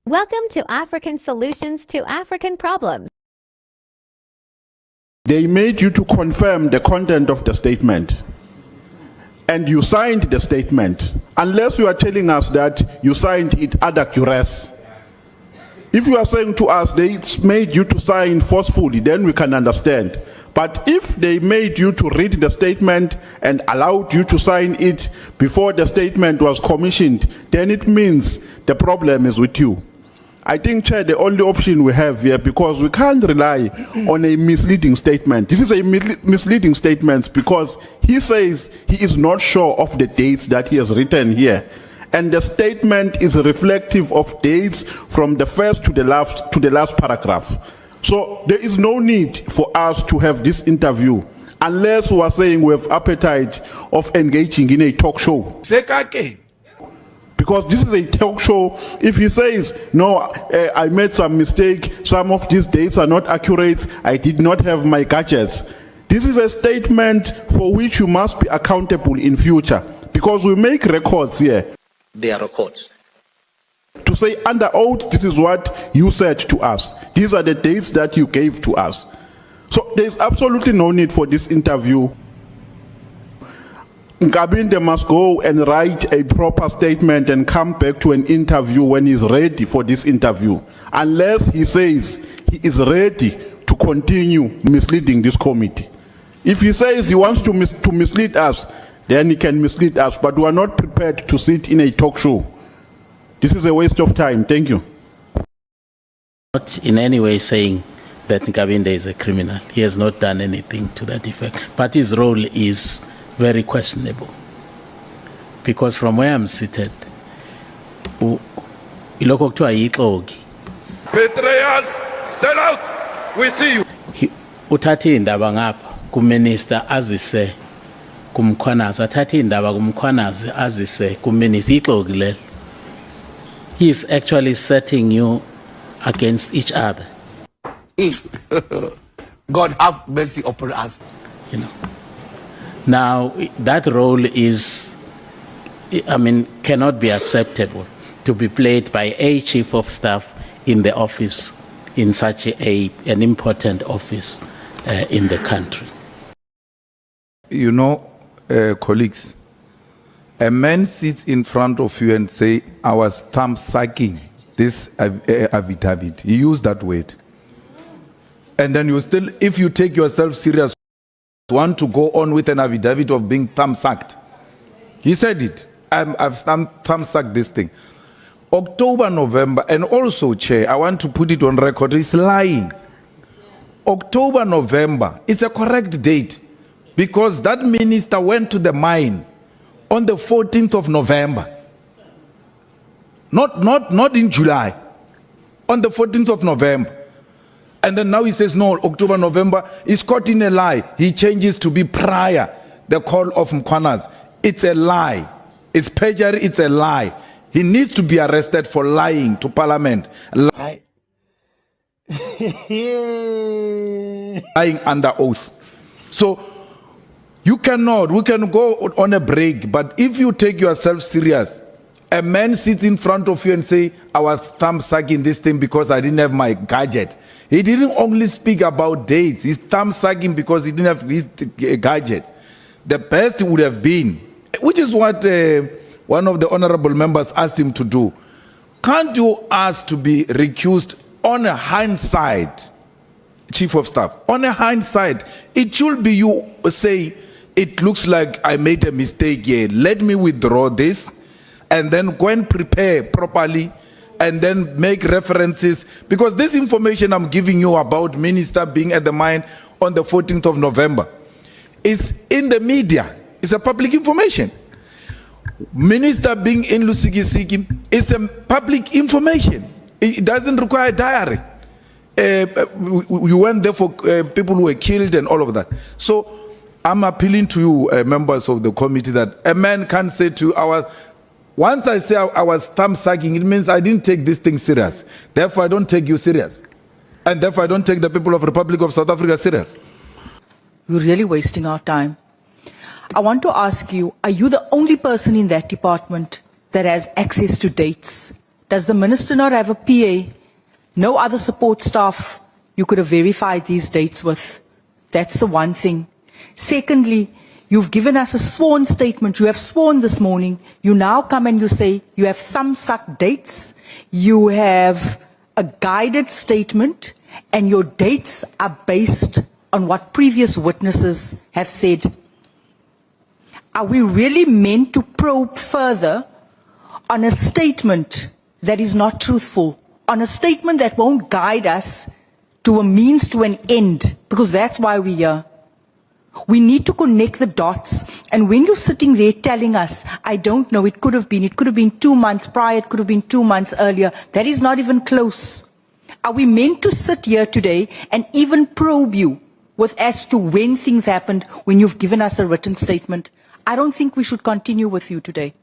Welcome to African Solutions to African Problems. They made you to confirm the content of the statement. And you signed the statement. Unless you are telling us that you signed it ad duress. If you are saying to us they made you to sign forcefully, then we can understand. But if they made you to read the statement and allowed you to sign it before the statement was commissioned, then it means the problem is with you. I think, Chair, the only option we have here, because we can't rely on a misleading statement. This is a misleading statement because he says he is not sure of the dates that he has written here. And the statement is reflective of dates from the first to the last paragraph. So there is no need for us to have this interview unless we are saying we have appetite of engaging in a talk show. Because this is a talk show. If he says, no, I made some mistake, some of these dates are not accurate, I did not have my gadgets. This is a statement for which you must be accountable in future. Because we make records here. They are records. To say under oath, this is what you said to us. These are the dates that you gave to us. So there's absolutely no need for this interview. Nkabinde must go and write a proper statement and come back to an interview when he's ready for this interview. Unless he says he is ready to continue misleading this committee. If he says he wants to mislead us, then he can mislead us, but we are not prepared to sit in a talk show. This is a waste of time. Thank you. Not in any way saying that Nkabinde is a criminal. He has not done anything to that effect. But his role is very questionable. Because from where I'm seated, betrayals, sellouts, we see you. Uthathi indaba ngapha kuminister azise kumkhwanazi, athathi indaba kumkhwanazi azise kuminister ixoki lelo. He is actually setting you against each other. God have mercy upon us. You know. Now, that role is, cannot be acceptable to be played by a chief of staff in the office, in such an important office in the country. You know, colleagues, a man sits in front of you and say, I was thumb sucking this affidavit. He used that word. And then you still, if you take yourself serious, want to go on with an affidavit of being thumb sucked. He said it. I've thumb sucked this thing. October, November, and also, Chair, I want to put it on record, he's lying. October, November, it's a correct date because that minister went to the mine on the 14th of November. Not in July. On the 14th of November. And then now he says, no, October, November, he's caught in a lie. He changes to be prior, the call of Mkwanas. It's a lie. It's perjury, it's a lie. He needs to be arrested for lying to Parliament. Lying under oath. So, we can go on a break, but if you take yourself serious, a man sits in front of you and say, I was thumb sucking this thing because I didn't have my gadget. He didn't only speak about dates. He's thumb sucking because he didn't have his gadget. The best would have been, which is what one of the honorable members asked him to do. Can't you ask to be recused on a hindsight, Chief of Staff? On a hindsight, it should be you say, it looks like I made a mistake here. Let me withdraw this and then go and prepare properly and then make references. Because this information I'm giving you about minister being at the mine on the 14th of November is in the media. It's a public information. Minister being in Lusikisiki is a public information. It doesn't require a diary. You went there for people who were killed and all of that. So I'm appealing to you, members of the committee, that a man can't say to once I say I was thumb sucking, it means I didn't take this thing serious. Therefore, I don't take you serious. And therefore, I don't take the people of the Republic of South Africa serious. We're really wasting our time. I want to ask you, are you the only person in that department that has access to dates Does the minister not have a PA? No other support staff you could have verified these dates with? That's the one thing. Secondly, you've given us a sworn statement. You have sworn this morning. You now come and you say you have thumbsuck dates. You have a guided statement, and your dates are based on what previous witnesses have said. Are we really meant to probe further on a statement that is not truthful, on a statement that won't guide us to a means to an end? Because that's why we're here. We need to connect the dots. And when you're sitting there telling us, I don't know, it could have been 2 months prior, it could have been 2 months earlier, that is not even close. Are we meant to sit here today and even probe you with as to when things happened when you've given us a written statement? I don't think we should continue with you today.